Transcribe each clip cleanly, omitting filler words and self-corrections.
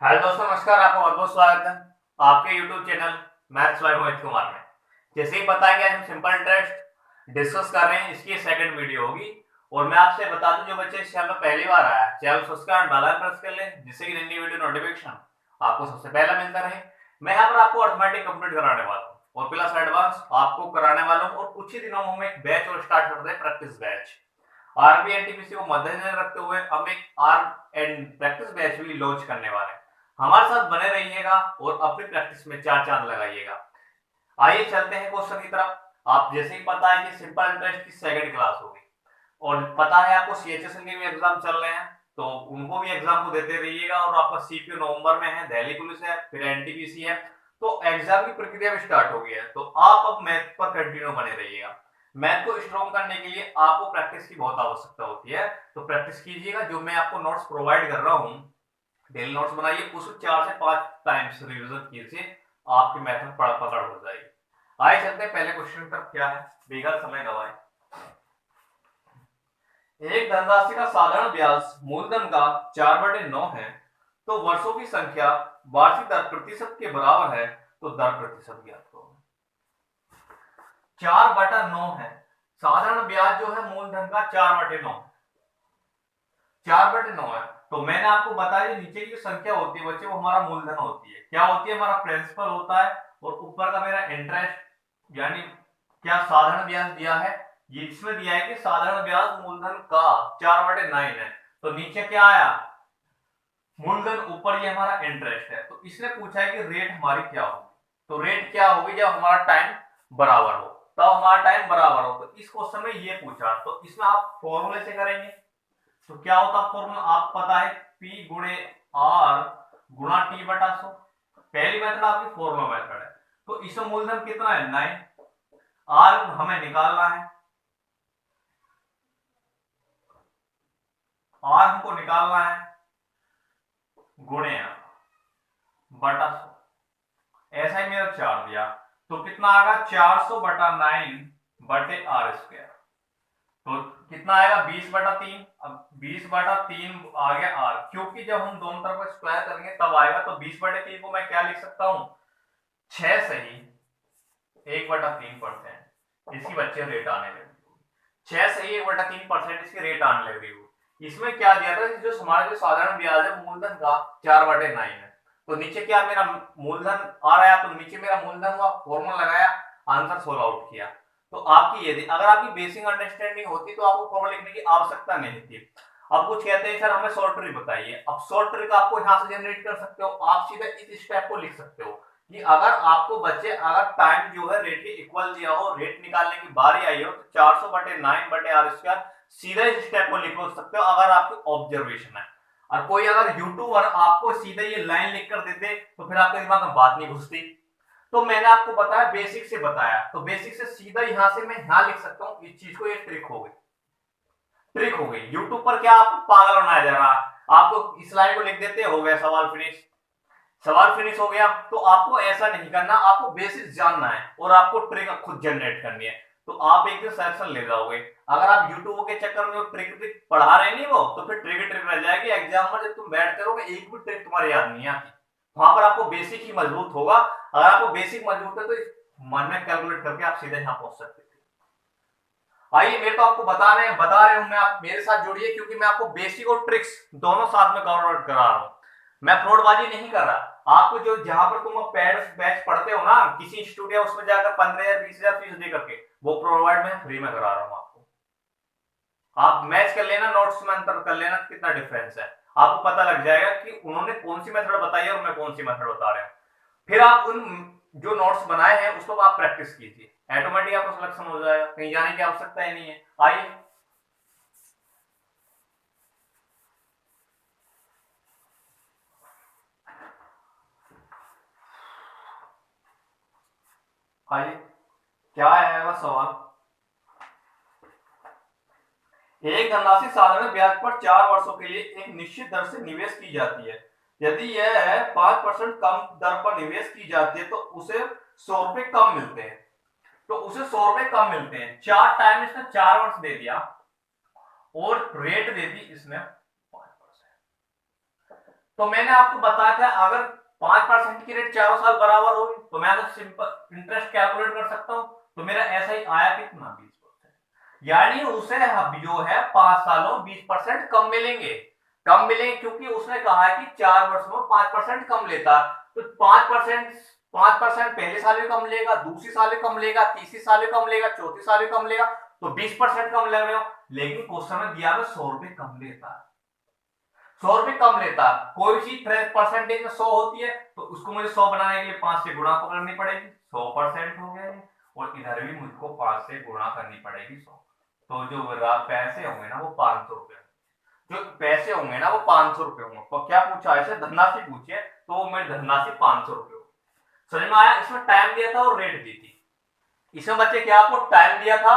Hello दोस्तों, नमस्कार। आपका बहुत बहुत स्वागत है आपके YouTube channel maths by Mohit Kumar में। जैसे ही पता है कि आज हम सिंपल इंटरेस्ट डिस्कस कर रहे हैं, इसकी सेकंड वीडियो होगी। और मैं आपसे बता दूं, जो बच्चे इस चैनल पर पहली बार आया channel subscribe bell icon press कर लें, जिससे कि नई वीडियो नोटिफिकेशन आपको सबसे पहले मिलता रहे। मैं यहाँ पर आपको अर्थमेटिक कंप्लीट कराने वाला हूँ और प्लस एडवांस आपको कराने वाला हूँ। और कुछ ही दिनों में हम एक बैच और स्टार्ट करते हैं, प्रैक्टिस बैच। आरबी एनटीपीसी को मद्देनजर रखते हुए हम एक आर एंड प्रैक्टिस बैच भी लॉन्च करने वाले हैं। हमारे साथ बने रहिएगा और अपनी प्रैक्टिस में चार चांद लगाइएगा। आइए चलते हैं क्वेश्चन की तरफ। आप जैसे ही पता है कि सिंपल इंटरेस्ट की सेकंड क्लास होगी और पता है आपको सीएचएसएल के भी एग्जाम चल रहे हैं, तो उनको भी एग्जाम को देते रहिएगा। और आपका सीपीयू नवंबर में है, दिल्ली पुलिस है, फिर एनटीपीसी है, तो एग्जाम की प्रक्रिया भी स्टार्ट हो गई है। तो आप अब मैथ पर कंटिन्यू बने रहिएगा। मैथ को स्ट्रॉन्ग करने के लिए आपको प्रैक्टिस की बहुत आवश्यकता होती है, तो प्रैक्टिस कीजिएगा। जो मैं आपको नोट्स प्रोवाइड कर रहा हूँ, डेली नोट्स बनाइए, उसको 4 से 5 टाइम्स रिवीजन कीजिए, आपकी मैथ में पकड़ हो जाएगी। आइए चलते हैं पहले क्वेश्चन पर। क्या है, बेकार समय गवाए। एक धनराशि का साधारण ब्याज मूलधन का 4/9 है, तो वर्षों की संख्या वार्षिक दर प्रतिशत के बराबर है, तो दर प्रतिशत ज्ञात करो। 4/9 है, साधारण ब्याज जो है मूलधन का 4/9, 4/9 है। तो मैंने आपको बताया नीचे की जो संख्या होती है बच्चे, वो हमारा मूलधन होती है। क्या होती है? हमारा प्रिंसिपल होता है, और ऊपर का मेरा इंटरेस्ट, यानी क्या साधारण ब्याज दिया है, ये इसमें दिया है कि साधारण ब्याज मूलधन का 4/9 है। तो नीचे क्या आया? मूलधन, ऊपर ये हमारा इंटरेस्ट है। तो इसने पूछा है कि रेट हमारी क्या होगी। तो रेट क्या होगी जब हमारा टाइम बराबर हो, तब हमारा टाइम बराबर हो। तो इस क्वेश्चन में ये पूछा, तो इसमें आप फॉर्मूले से करेंगे। तो क्या होता फॉर्मूला? आप पता है, P गुणे R गुणा T/100। पहली मेथड आपकी फॉर्मूला मेथड है। तो इसमें मूलधन कितना है? 9। R हमें निकालना है, R हमको निकालना है, गुणे बटा 100। ऐसा ही मेरा 4 दिया, तो कितना आएगा? 400/9/R²। तो कितना आएगा? 20/3। अब 20/3 आ गया R, क्योंकि जब हम दोनों तरफ स्क्वायर करेंगे तब आएगा। तो 20/3 को मैं क्या लिख सकता हूं? 6 सही 1/3%। इसकी बच्चे रेट आने लगी, 6 सही 1/3% इसकी रेट आने लग रही हो। इसमें क्या दिया था? जो हमारा जो साधारण ब्याज है मूलधन का 4/9 है। तो नीचे क्या मेरा मूलधन आ रहा है, तो नीचे मेरा मूलधन हुआ, फॉर्मूला लगाया, आंसर सोल्व आउट किया। तो आपकी यदि अगर आपकी बेसिक अंडरस्टैंडिंग होती तो आपको फॉर्मूला लिखने की आवश्यकता नहीं थी। अब कुछ कहते हैं सर हमें शॉर्ट ट्रिक बताइए। अब शॉर्ट ट्रिक आपको यहां से जनरेट कर सकते हो। आप सीधा इस स्टेप को लिख सकते हो कि अगर आपको बच्चे अगर टाइम जो है रेट के इक्वल दिया हो, रेट निकालने की बारी आई हो, तो 400/9/R², सीधा इस स्टेप को लिख सकते हो अगर आपकी ऑब्जर्वेशन है। और कोई अगर यूट्यूबर आपको सीधे ये लाइन लिख कर देते तो फिर आपके दिमाग में बात नहीं घुसती। तो मैंने आपको बताया, बेसिक से बताया, तो बेसिक से सीधा यहां से मैं यहां लिख सकता हूं इस चीज को। ये ट्रिक हो गई, ट्रिक हो गई। यूट्यूब पर क्या आपको पागल बनाया जा रहा है? आपको इस लाइन को लिख देते, हो गया सवाल फिनिश। सवाल फिनिश हो गया। तो आपको ऐसा नहीं करना, आपको बेसिक जानना है और आपको ट्रिक खुद जनरेट करनी है। तो आप एक दिन सेक्शन ले जाओगे। अगर आप यूट्यूब के चक्कर में ट्रिक ट्रिक पढ़ा रहे नहीं वो, तो फिर ट्रिक ट्रिक रह जाएगी। एग्जाम में जब तुम बैठ करोगे एक भी ट्रिक तुम्हारे याद नहीं आती। वहां पर आपको बेसिक ही मजबूत होगा। अगर आपको बेसिक मजबूत है तो मन में कैलकुलेट करके आप सीधे यहां पहुंच सकते थे। आइए, मेरे को आपको बता रहे हूं मैं, आप मेरे साथ जुड़िए, क्योंकि मैं आपको बेसिक और ट्रिक्स दोनों साथ में कवर आउट करा रहा हूं। मैं फ्रॉडबाजी नहीं कर रहा। आपको जो जहां पर तुम पेड बैच पढ़ते हो ना, किसी इंस्टीट्यूट या उसमें जाकर 15,000 20,000 फीस दे करके, वो प्रोवाइड मैं फ्री में करा रहा हूं आपको। आप मैच कर लेना, नोट्स में अंतर कर लेना कितना डिफरेंस है। आपको पता लग जाएगा कि उन्होंने कौन सी मेथड बताई है और मैं कौन सी मेथड बता रहा हूं। फिर आप उन जो नोट्स बनाए हैं उसको आप प्रैक्टिस कीजिए, ऑटोमेटिक आपको सिलेक्शन हो जाएगा, कहीं जाने की आवश्यकता ही नहीं है। आइए, आइए क्या आएगा सवाल। एक धनराशि साधारण ब्याज पर 4 वर्षों के लिए एक निश्चित दर से निवेश की जाती है। यदि यह 5% कम दर पर निवेश की जाती है तो उसे 100 रुपए कम मिलते हैं। तो उसे 100 रुपए कम मिलते हैं। 4 टाइम इसने 4 वर्ष दे दिया और रेट दे दी इसने 5%। तो मैंने आपको बताया था अगर 5% की रेट चारों साल बराबर होगी तो मैं अगर सिंपल इंटरेस्ट कैलकुलेट कर सकता हूं, तो मेरा ऐसा ही आया कितना 20%। यानी उसे जो है 5 सालों 20% कम मिलेंगे, कम मिलेंगे क्योंकि उसने कहा है कि 4 वर्षों में 5% कम लेता। तो 5% पहले साल में कम लेगा, दूसरी साल में कम लेगा, तीसरी साल में कम लेगा, चौथी साल में कम लेगा, तो 20% कम ले रहे हो। लेकिन क्वेश्चन में दिया है 100 रुपए कम लेता है, 100 रुपए कम लेता। कोई भी चीज परसेंटेज में 100 होती है तो उसको मुझे 100 बनाने के लिए 5 से गुणा करनी पड़ेगी, 100% हो गया है। और इधर भी मुझको 5 से गुणा करनी पड़ेगी 100। तो जो पैसे होंगे ना वो 500 रुपए, जो पैसे होंगे ना वो 500 रुपए होंगे। तो क्या पूछा ऐसे धनराशि पूछी है तो वो मेरी धनराशि 500 रुपए होगी। समझ में आया? इसमें टाइम दिया था और रेट दी थी। इसमें बच्चे क्या आपको टाइम दिया था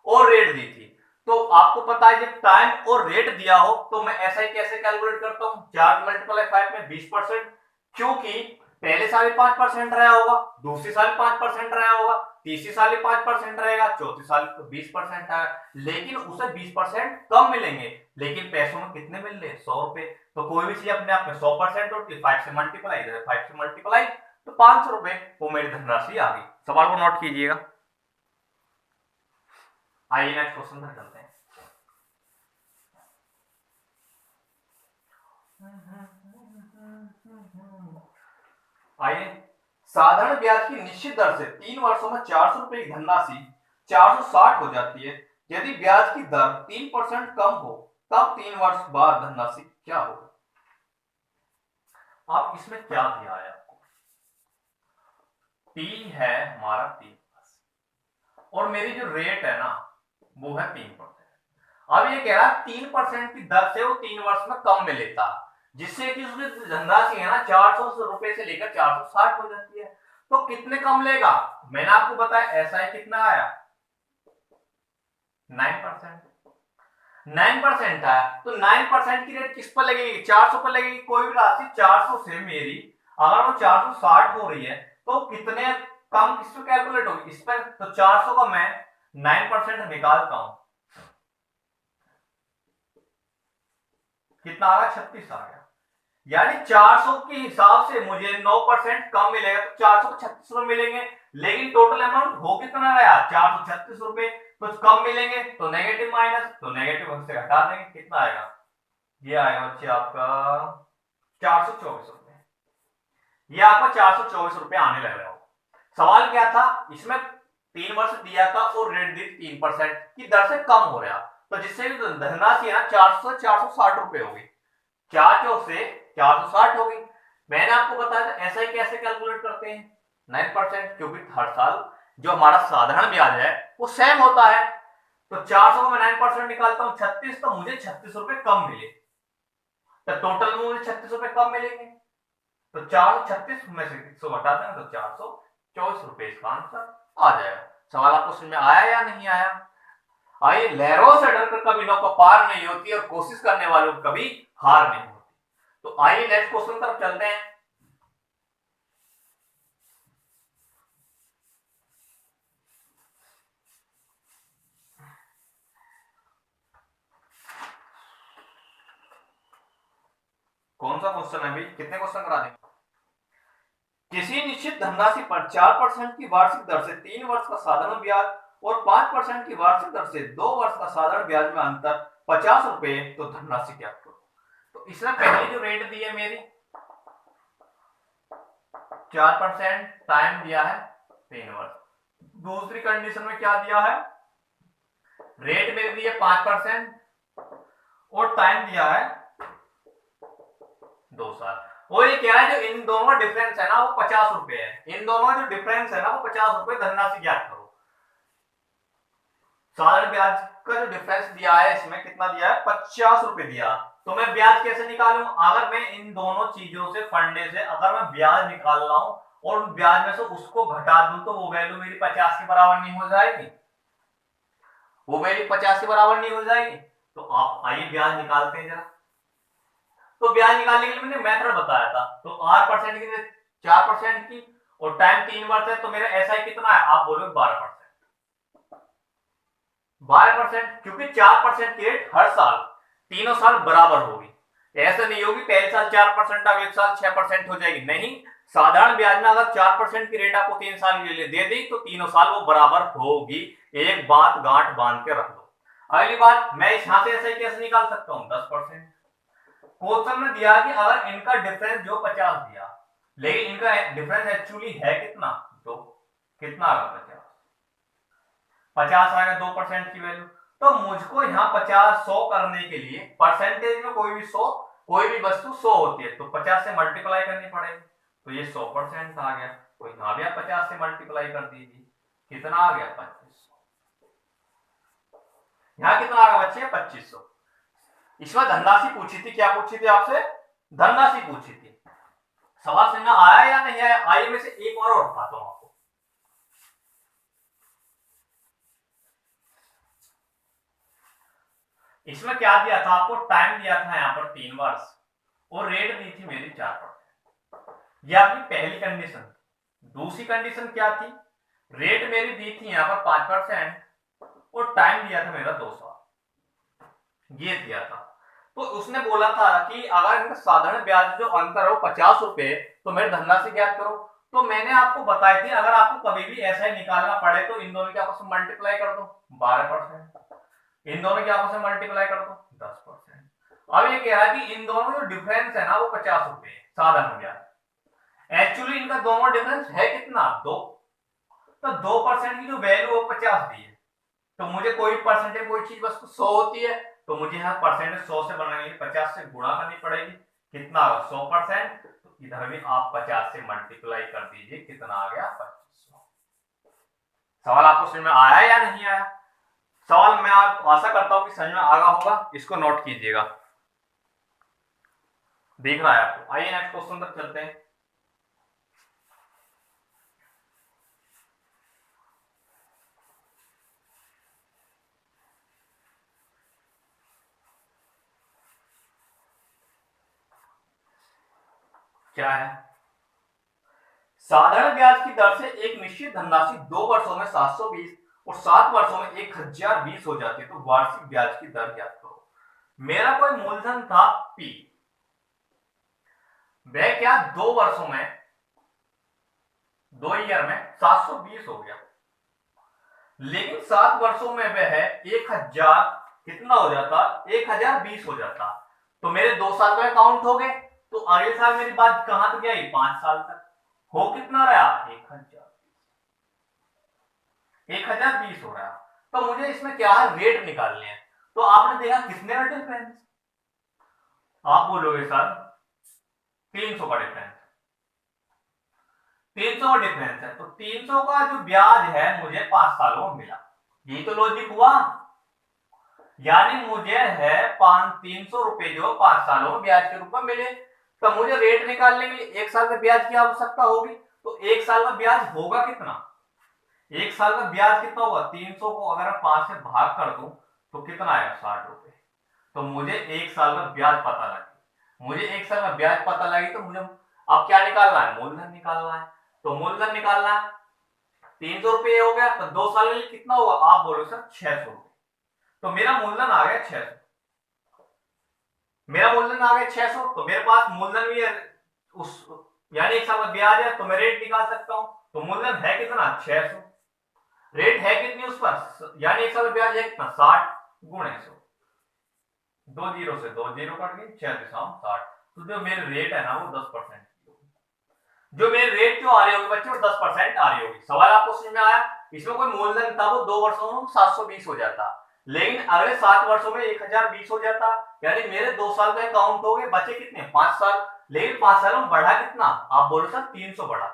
और रेट दी थी। तो आपको पता है जब टाइम और रेट दिया हो तो मैं ऐसा ही कैसे कैलकुलेट करता हूं, 4 मल्टीप्लाई 5 में 20%, क्योंकि पहले साल में 5% रहा होगा, दूसरी साल में 5% रहा होगा, तीसरी साल में 5% रहेगा, चौथी साल में 20% है। लेकिन उसे 20% कम मिलेंगे, लेकिन पैसों में कितने मिल रहे? 100 रुपए। तो कोई भी चीज अपने आप में 100% होती है, 5 से मल्टीप्लाई, 5 से मल्टीप्लाई, तो 500 रुपए वो मेरी धनराशि आ गई। सवाल को नोट कीजिएगा। आइए नेक्स्ट क्वेश्चन पर चलते हैं। आइए, साधारण ब्याज की निश्चित दर से 3 वर्षों में 400 रुपए की धनराशि 460 हो जाती है। यदि ब्याज की दर 3% कम हो तब 3 वर्ष बाद धनराशि क्या हो? अब इसमें क्या दिया है आपको? टी है हमारा 3% और मेरी जो रेट है ना वो है 3%। अब ये कह रहा है 3% की दर से वो 3 वर्ष में कम में लेता, जिससे कि उसकी धनराशि है ना 400 रुपए से लेकर 460 हो जाती है। तो कितने कम लेगा? मैंने आपको बताया ऐसा ही कितना आया 9%। 9% आया तो 9% की रेट किस पर लगेगी? 400 पर लगेगी। कोई भी राशि 400 से मेरी अगर वो 460 हो रही है तो कितने कम किस पर कैलकुलेट होगी? इस पर। तो 400 का मैं 9% निकालता हूं, कितना आ गया? 36 आ गया। यानी 400 के हिसाब से मुझे 9% कम मिलेगा तो 436 रुपए मिलेंगे। लेकिन टोटल अमाउंट हो कितना रहा? 436 रुपए। कुछ कम मिलेंगे तो नेगेटिव माइनस, तो नेगेटिव से घटा देंगे, कितना आएगा? ये आएगा बच्चे आपका 424 रुपए। ये आपका 424 रुपए आने लग रहा हो। सवाल क्या था इसमें? 3 वर्ष दिया था और रेट दी 3% की दर से कम हो रहा, तो जिससे धनराशि है ना 400 से 460 रुपए होगी। 4 से 460 होगी। मैंने आपको बताया था ऐसा ही कैसे कैलकुलेट करते हैं 9%, क्योंकि हर साल जो हमारा साधारण ब्याज है वो सेम होता है। तो 400 को मैं 9% निकालता हूं 36, तो मुझे 36 रुपए कम मिले, तो टोटल में मुझे 36 रुपए कम मिलेंगे। तो 436 में से 100 घटा देंगे तो 424 रुपए इसका आंसर आ जाएगा। सवाल आपको समझ में आया या नहीं आया? आइए, लहरों से डरकर कभी नौका पार नहीं होती और कोशिश करने वालों को कभी हार नहीं होती। तो आइए नेक्स्ट क्वेश्चन तरफ चलते हैं। कौन सा क्वेश्चन है भाई? कितने क्वेश्चन करा देंगे? किसी निश्चित धनराशि पर 4% की वार्षिक दर से 3 वर्ष का साधारण ब्याज और 5% की वार्षिक दर से 2 वर्ष का साधारण ब्याज में अंतर 50 रुपए, तो धनराशि क्या करो? तो इसमें पहली जो रेट दी है मेरी 4%, टाइम दिया है 3 वर्ष। दूसरी कंडीशन में क्या दिया है? रेट मेरी दी है 5% और टाइम दिया है 2 साल। वो ये कह रहा है जो इन दोनों का डिफरेंस है ना वो 50 रुपए है। इन दोनों का जो डिफरेंस है ना वो 50 रुपए, धनराशि ज्ञात करो। साधारण ब्याज का जो डिफरेंस दिया है इसमें कितना दिया है? 50 रुपए दिया। तो मैं ब्याज कैसे निकालूं? अगर मैं इन दोनों चीजों से फंडे से अगर मैं ब्याज निकाल रहा हूं और ब्याज में से उसको घटा दूं तो वो वैल्यू मेरी 50 के बराबर नहीं हो जाएगी? वो वैल्यू 50 के बराबर नहीं हो जाएगी? तो आप आइए ब्याज निकालते हैं जरा। तो ब्याज निकालने के लिए मैंने मेथड बताया था। तो 8% की 4% की और टाइम 3 वर्ष है तो मेरा एसआई कितना है? आप बोलोगे 12%। 12% क्योंकि 4% की रेट हर साल तीनों साल बराबर होगी। ऐसा नहीं होगी पहले साल 4% अगले साल 6% हो जाएगी, नहीं। साधारण ब्याज में अगर 4% की रेट आपको 3 साल के लिए दे दी तो तीनों साल वो बराबर होगी। एक बात गांठ बांध के रख लो। अगली बात, मैं यहां से ऐसे कैसे निकाल सकता हूं 10%। क्वेश्चन में दिया कि अगर इनका डिफरेंस जो 50 दिया, लेकिन इनका डिफरेंस एक्चुअली है कितना, तो कितना आएगा 50 आएगा 2% की वैल्यू। तो मुझको यहाँ 50 100 करने के लिए परसेंटेज में कोई भी 100, कोई भी वस्तु 100 होती है तो 50 से मल्टीप्लाई करनी पड़ेगी, तो ये 100% आ गया। तो यहाँ भी आप 50 से मल्टीप्लाई कर दीजिए, कितना आ गया 2500। यहाँ कितना आ गया बच्चे 2500। इसमें धनराशि पूछी थी, क्या पूछी थी आपसे, धनराशि पूछी थी। सवाल समझ में आया या नहीं आया, आइए में से एक और उठाता हूं आपको। इसमें क्या दिया था आपको, टाइम दिया था यहाँ पर 3 वर्ष और रेट दी थी मेरी 4%। यह आपकी पहली कंडीशन। दूसरी कंडीशन क्या थी, रेट मेरी दी थी यहाँ पर 5% और टाइम दिया था मेरा 2 साल, ये दिया था। तो उसने बोला था कि अगर इनका साधारण ब्याज जो अंतर हो 50 रुपए तो मेरी धनराशि ज्ञात करो। तो मैंने आपको बताई थी अगर आपको कभी भी ऐसा ही निकालना पड़े तो इन दोनों के आपस में मल्टीप्लाई कर दो 12%, इन दोनों के आपस में मल्टीप्लाई कर दो 10%। अब ये कह रहा है कि इन दोनों में जो डिफरेंस है ना वो 50 रुपए है साधारण ब्याज। एक्चुअली इनका दोनों डिफरेंस है कितना 2, तो 2% की जो वैल्यू वो 50 दी है। तो मुझे कोई परसेंटेज कोई चीज वस्तु 100 होती है तो मुझे यहाँ परसेंटेज 100 से बनाने के लिए 50 से गुणा करनी पड़ेगी, कितना आगा 100%। तो इधर भी आप 50 से मल्टीप्लाई कर दीजिए, कितना आ गया 2500। सवाल आपको समझ में आया या नहीं आया, सवाल मैं आप आशा करता हूं कि समझ में आ गया होगा, इसको नोट कीजिएगा। दिख रहा है आपको, आइए नेक्स्ट क्वेश्चन तक चलते हैं। क्या है, साधारण ब्याज की दर से एक निश्चित धनराशि 2 वर्षों में 720 और 7 वर्षों में 1020 हो जाती है, तो वार्षिक ब्याज की दर ज्ञात करो। मेरा कोई मूलधन था P, वह क्या 2 वर्षों में 2 ईयर में 720 हो गया, लेकिन 7 वर्षों में वह 1000 कितना हो जाता 1020 हो जाता। तो मेरे 2 साल का काउंट हो गए, तो अगले साल मेरी बात कहां तक आई 5 साल तक, हो कितना रहा 1020 हो रहा। तो मुझे इसमें क्या है रेट निकालने हैं। तो आपने देखा कितने का डिफरेंस, आप बोलोगे सर 300 का डिफरेंस, 300 का डिफरेंस है, तो 300 का जो ब्याज है मुझे 5 सालों में मिला, यही तो लॉजिक हुआ। यानी मुझे है 300 रुपए जो 5 सालों में ब्याज के रूप में मिले। तो मुझे रेट निकालने के लिए 1 साल का ब्याज की आवश्यकता होगी, तो 1 साल का ब्याज होगा कितना, 1 साल का ब्याज कितना होगा 300 को अगर 5 से भाग कर दूं तो कितना आएगा 60 रुपए। तो मुझे 1 साल का ब्याज पता लगी, मुझे 1 साल का ब्याज पता लगी, तो मुझे अब क्या निकालना है, मूलधन निकालना है। तो मूलधन निकालना है, 300 रुपए हो गया, तो 2 साल के लिए कितना होगा, आप बोलो सर 600 रुपए। तो मेरा मूलधन आ गया 600, मेरा मूलधन आ गया 600। तो मेरे पास मूलधन भी है उस, यानी 1 साल का ब्याज है, तो मैं रेट निकाल सकता हूं। तो मूलधन है कितना 600, रेट है कितनी उस पर, यानी 1 साल का ब्याज है कितना 60 गुणे 100, 2 जीरो से 2 जीरो कट गई, 6×60। तो जो मेरे रेट है ना वो 10%, जो मेरे रेट क्यों आ रही होगी बच्चों 10% आ रही होगी। सवाल आपको समझ में आया, इसमें कोई मूलधन था वो 2 वर्षों में 720 हो जाता, लेकिन अगले 7 वर्षों में 1020 हो जाता, यानी मेरे 2 साल का काउंट हो गए, बचे कितने 5 साल, लेकिन 5 सालों में बढ़ा कितना, आप बोलो सर 300 बढ़ा।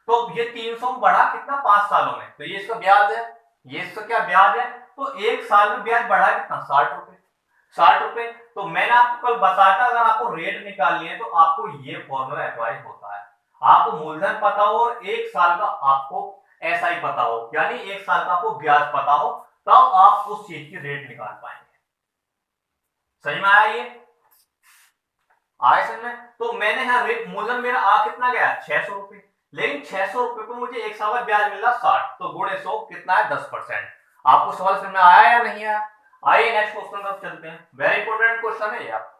तो ये 300 बढ़ा कितना 5 सालों में, तो ये इसका ब्याज है, ये इसका क्या ब्याज है। तो 1 साल में ब्याज बढ़ा कितना 60 रुपए, 60 रुपए। तो मैंने आपको कल बताया था अगर आपको रेट निकालनी है तो आपको ये फॉर्मूला अप्लाई होता है, आपको मूलधन पता हो और 1 साल का आपको ऐसा ही पता हो, यानी 1 साल का आपको ब्याज पता हो, तब आप उस चीज की रेट निकाल पाएंगे। सही में आया ये, आया समझ में। तो मैंने यहाँ रेट मूलधन मेरा आ कितना गया 600 रुपए, लेकिन 600 रुपए को मुझे 1 साल का ब्याज मिला 60, तो गुणे 100 कितना है 10%। आपको सवाल समझ में आया या नहीं आया, आइए नेक्स्ट क्वेश्चन तक चलते हैं, वेरी इंपॉर्टेंट क्वेश्चन है ये आपका।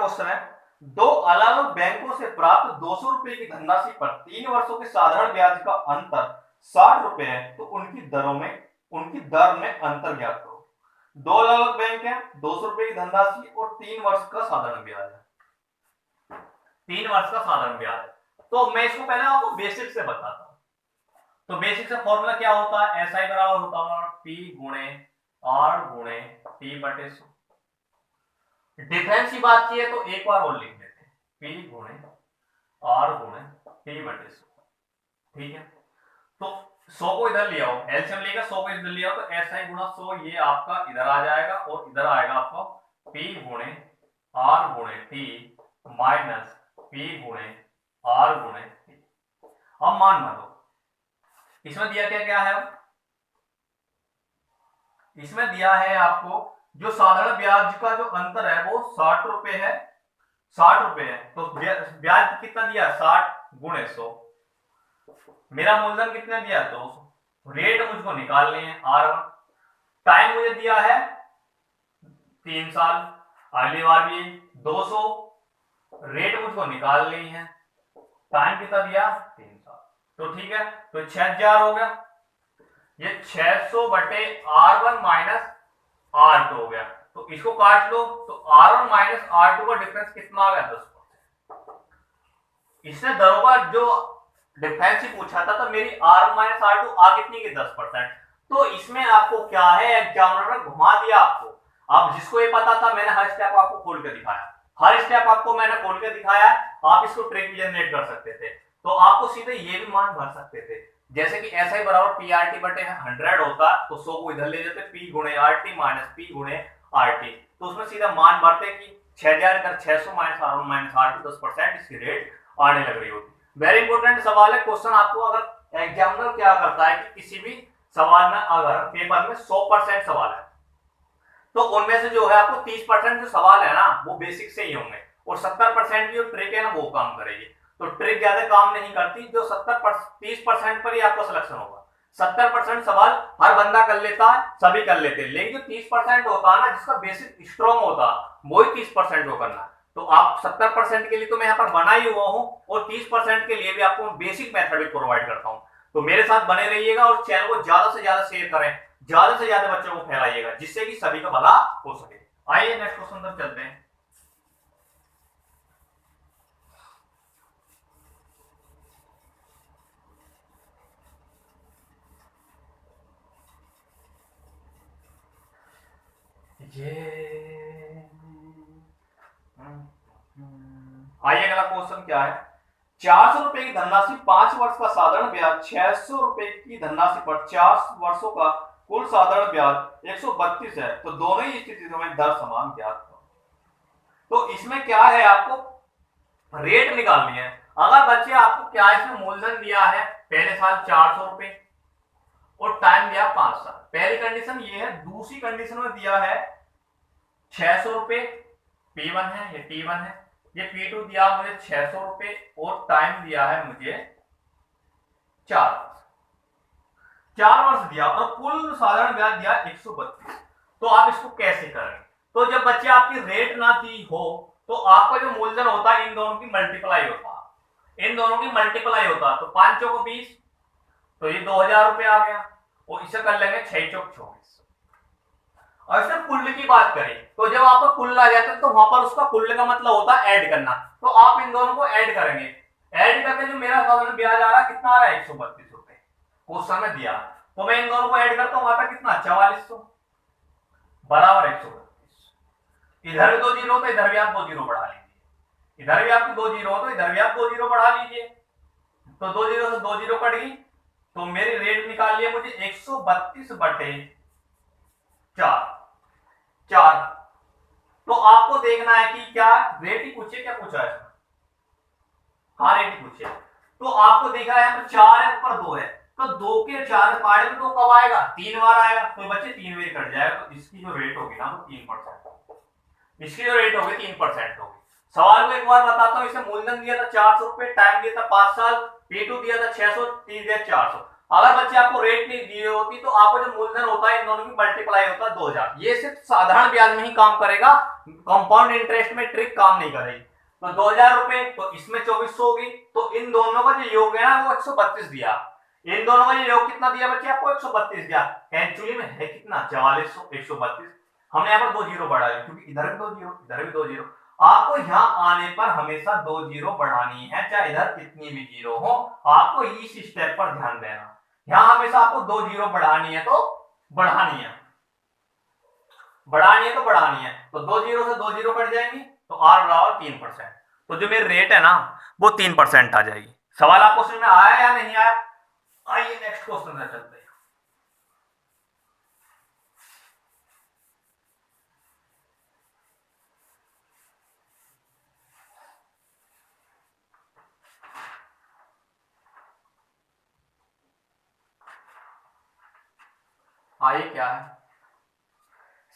क्वेश्चन है, दो अलग अलग बैंकों से प्राप्त 200 रुपए की धनराशि पर 3 वर्षों के साधारण ब्याज का अंतर 60 रुपए है, तो उनकी दर में अंतर ज्ञात करो। दो अलग अलग बैंक है, 200 रुपए की धनराशि और 3 वर्ष का साधारण ब्याज है, 3 वर्ष का साधारण ब्याज है। तो मैं इसको पहले आपको बेसिक से बताता हूं। तो बेसिक से फॉर्मूला क्या होता है, एसआई बराबर होता है पी गुणे आर गुणे टी बटे 100। डिफरेंस की बात की है तो एक बार और लिख देते हैं, पी गुणे आर गुणे टी बटे 100। ठीक है, तो 100 को इधर ले आओ, एलसीएम लेगा 100 को इधर ले आओ, तो एसआई गुणा 100 ये आपका इधर आ जाएगा और इधर आएगा आपका पी गुणे आर गुणे टी माइनस पी गुणे आर गुणे टी। अब मान दो, इसमें दिया क्या क्या है, इसमें दिया है आपको जो साधारण ब्याज का जो अंतर है वो 60 रुपए है, 60 रुपए है, तो ब्याज कितना दिया 60 गुणे 100, मेरा मूलधन कितना दिया 200, रेट मुझको निकालने हैं R1, टाइम मुझे दिया है 3 साल, अगली बार भी 200, रेट मुझको निकालनी है, टाइम कितना दिया 3 साल, तो ठीक है, तो 6000 हो गया, ये 600 बटे R1 माइनस R2 हो गया, तो इसको काट लो, तो R1 माइनस R2 का डिफरेंस कितना आ गया 10%। इसने दरों का जो डिफरेंस ही पूछा था, तो मेरी R1 माइनस R2 आ कितनी की 10%। तो इसमें आपको क्या है, एग्जामिनर ने घुमा दिया आपको। अब जिसको ये पता था, मैंने हर स्टेप आपको खोल के दिखाया, हर स्टेप आपको मैंने खोल के दिखाया, आप इसको ट्रिक भी जनरेट कर सकते थे, तो आपको सीधे ये भी मान भर सकते थे, जैसे कि एसआई बराबर पीआरटी बटे 100 होता, तो 100 को इधर ले जाते, पी गुणे आरटी माइनस पी गुणे आरटी, तो उसमें सीधा मान भरते कि 6000 कर 600 माइनस R1 माइनस R2 10% इसकी रेट आने लग रही होती। वेरी इंपॉर्टेंट सवाल है, क्वेश्चन आपको अगर एग्जामिनर क्या करता है कि किसी भी सवाल में अगर पेपर में 100% सवाल है, तो उनमें से जो है आपको 30% जो सवाल है ना वो बेसिक से ही होंगे, और 70% की जो ट्रिक है ना वो काम करेगी। तो ट्रिक ज्यादा काम नहीं करती, जो 30% पर ही आपका सिलेक्शन होगा। 70% सवाल हर बंदा कर लेता है, सभी कर लेते हैं, लेकिन जो 30% होता है ना जिसका बेसिक स्ट्रॉन्ग होता है वही 30% को करना है। तो आप 70% के लिए तो मैं यहाँ पर बना ही हुआ हूँ, और 30% के लिए भी आपको बेसिक मेथड भी प्रोवाइड करता हूँ। तो मेरे साथ बने रहिएगा और चैनल को ज्यादा से ज्यादा शेयर करें, ज्यादा से ज्यादा बच्चों को फैलाइएगा, जिससे कि सभी का भला हो सके। आइए नेक्स्ट क्वेश्चन पर चलते हैं। आइए अगला क्वेश्चन क्या है, 400 रुपए की धनराशि 5 वर्ष का साधारण ब्याज 600 रुपए की धनराशि पर 4 वर्षों का कुल साधारण ब्याज 132 है, तो दोनों ही स्थितियों में दर समान ज्ञात करो। तो इसमें क्या है, आपको रेट निकालनी है। अगर बच्चे आपको क्या इसमें मूलधन दिया है पहले साल 400 रुपए और टाइम दिया 5 साल, पहली कंडीशन ये है। दूसरी कंडीशन में दिया है 600 रुपए P1 है, ये T1 है, ये P2 दिया मुझे 600 रुपए और टाइम दिया है मुझे 4 वर्ष दिया, और कुल साधारण ब्याज दिया 132। तो आप इसको कैसे करेंगे, तो जब बच्चे आपकी रेट ना दी हो तो आपका जो मूलधन होता है इन दोनों की मल्टीप्लाई होता है, इन दोनों की मल्टीप्लाई होता है, तो 5 चौको 20, तो ये 2000 रुपए आ गया, और इसे कर लेंगे 6 चौक 24। और इसमें कुल की बात करें तो जब आपका कुल आ जाता है तो वहां पर उसका कुल का मतलब होता है ऐड करना, तो आप इन दोनों को ऐड करेंगे, ऐड करके जो मेरा साधारण ब्याज आ रहा है कितना आ रहा है 132 रुपए, क्वेश्चन में दिया, तो मैं इन दोनों को ऐड करता हूं, आता कितना 4400 बराबर 132। इधर भी 2 जीरो तो इधर भी आप 2 जीरो बढ़ा लीजिए, इधर भी आपकी 2 जीरो तो इधर भी आप 2 जीरो बढ़ा लीजिए, तो 2 जीरो से 2 जीरो कट गई, तो मेरी रेट निकाल लिया मुझे 132 बटे 4। तो आपको देखना है कि क्या रेट ही पूछे, क्या पूछा है, हाँ रेट ही पूछे, तो आपको देखा है 4 है ऊपर 2 है, तो 2 के 4 पाड़े में 2 कब आएगा, 3 बार आएगा, तो बच्चे 3 बार कट जाएगा, तो इसकी जो रेट होगी ना वो 3%, इसकी जो रेट होगी 3% होगी। सवाल को एक बार बताता हूं, इसे मूलधन दिया था 400 रुपए, टाइम दिया था 5 साल, P2 दिया था 600, T दिया 400, अगर बच्चे आपको रेट नहीं दिए होती तो आपको जो मूलधन होता है इन दोनों की मल्टीप्लाई होता है 2000। ये सिर्फ साधारण ब्याज में ही काम करेगा, कंपाउंड इंटरेस्ट में ट्रिक काम नहीं करेगी। तो 2000 रुपए, तो इसमें 2400 होगी, तो इन दोनों का जो योग है ना वो 132 दिया। इन दोनों का जो योग कितना दिया बच्चे आपको? 132 दिया। एक्चुअली में है कितना? 4400 132। हमने यहाँ पर 2 जीरो बढ़ा है क्योंकि इधर भी 2 जीरो, इधर भी 2 जीरो। आपको यहाँ आने पर हमेशा 2 जीरो बढ़ानी है, चाहे इधर कितनी भी जीरो हो, आपको इस स्टेप पर ध्यान देना। यहाँ हमेशा आपको 2 जीरो बढ़ानी है तो बढ़ानी है, बढ़ानी है तो बढ़ानी है। तो 2 जीरो से 2 जीरो कट जाएंगी तो आर बराबर 3%। तो जो मेरी रेट है ना वो 3% आ जाएगी। सवाल आपको समझ में आया या नहीं आया? आइए नेक्स्ट क्वेश्चन में चलते हैं। आइए क्या है?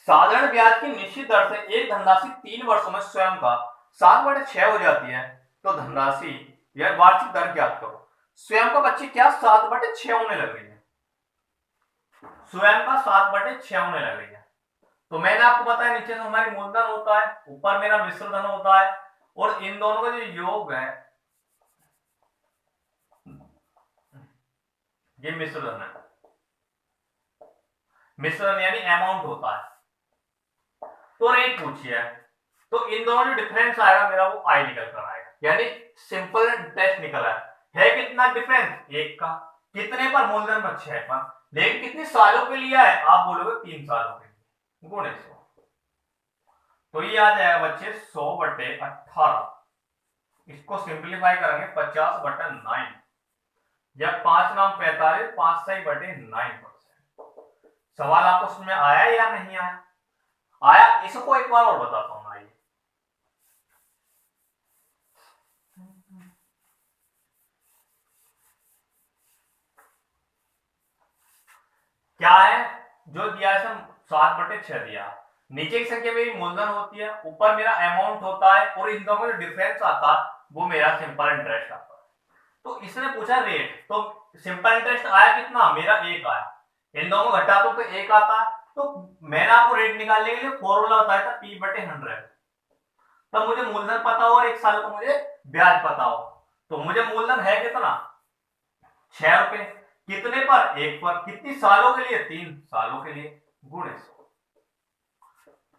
साधारण ब्याज की निश्चित दर से एक धनराशि 3 वर्षों में स्वयं का 7/6 हो जाती है, तो धनराशि या वार्षिक दर ज्ञात करो। स्वयं का बच्चे क्या 7/6 होने लग रही है, स्वयं का 7/6 होने लग रही है। तो मैंने आपको बताया नीचे से हमारी मूलधन होता है, ऊपर मेरा मिश्र धन होता है, और इन दोनों का जो योग है ये मिश्र धन है। मिश्र धन यानी अमाउंट होता है। तो रेट पूछिए है, तो इन दोनों जो डिफरेंस आएगा मेरा वो आई निकल कर आएगा, यानी सिंपल इंटरेस्ट निकल आया है। कितना डिफरेंस? 1 का। कितने पर? मूलधन पर 6 पर। लेकिन कितने सालों के लिए है? आप बोलोगे 3 सालों के लिए, गुणे 100। तो ये आ जाएगा बच्चे 100/18। इसको सिंप्लीफाई करेंगे 50/9, या 5 नाम 45, 5 सही बटे 9%। सवाल आपको समझ में आया या नहीं आया? आया? इसको एक बार और बताता हूं। आइए, क्या है जो दिया है? 7/6 दिया। नीचे की संख्या मेरी मूलधन होती है, ऊपर मेरा अमाउंट होता है, और इन दोनों में जो डिफरेंस आता है वो मेरा सिंपल इंटरेस्ट आता है। तो इसने पूछा रेट, तो सिंपल इंटरेस्ट आया कितना? मेरा 1 आया। इन दोनों घटा तो 1 आता है। तो मैंने आपको रेट निकालने के लिए फॉर्मूला बताया था P/100। तब मुझे मूलधन पता हो और 1 साल का मुझे ब्याज पता हो। तो मुझे मूलधन है कितना? 6 रुपए। कितने पर? 1 पर। कितनी सालों के लिए? 3 सालों के लिए, गुणे 100।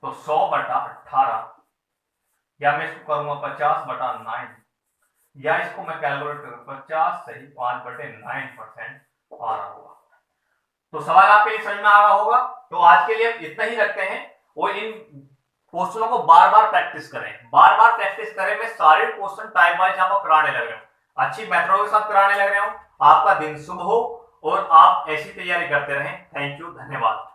तो 100/18, या मैं इसको करूंगा 50/9, या इसको मैं कैलकुलेट करूंगा 50 सही 5/9% आ रहा होगा। तो सवाल आपके समझ में आ रहा होगा। तो आज के लिए इतना ही रखते हैं, और इन क्वेश्चनों को बार बार प्रैक्टिस करें, बार बार प्रैक्टिस करें। मैं सारे क्वेश्चन टाइम वाइज यहाँ पर कराने लग रहा हूँ, अच्छी मेथडों के साथ कराने लग रहा हूँ। आपका दिन शुभ हो और आप ऐसी तैयारी करते रहें। थैंक यू, धन्यवाद।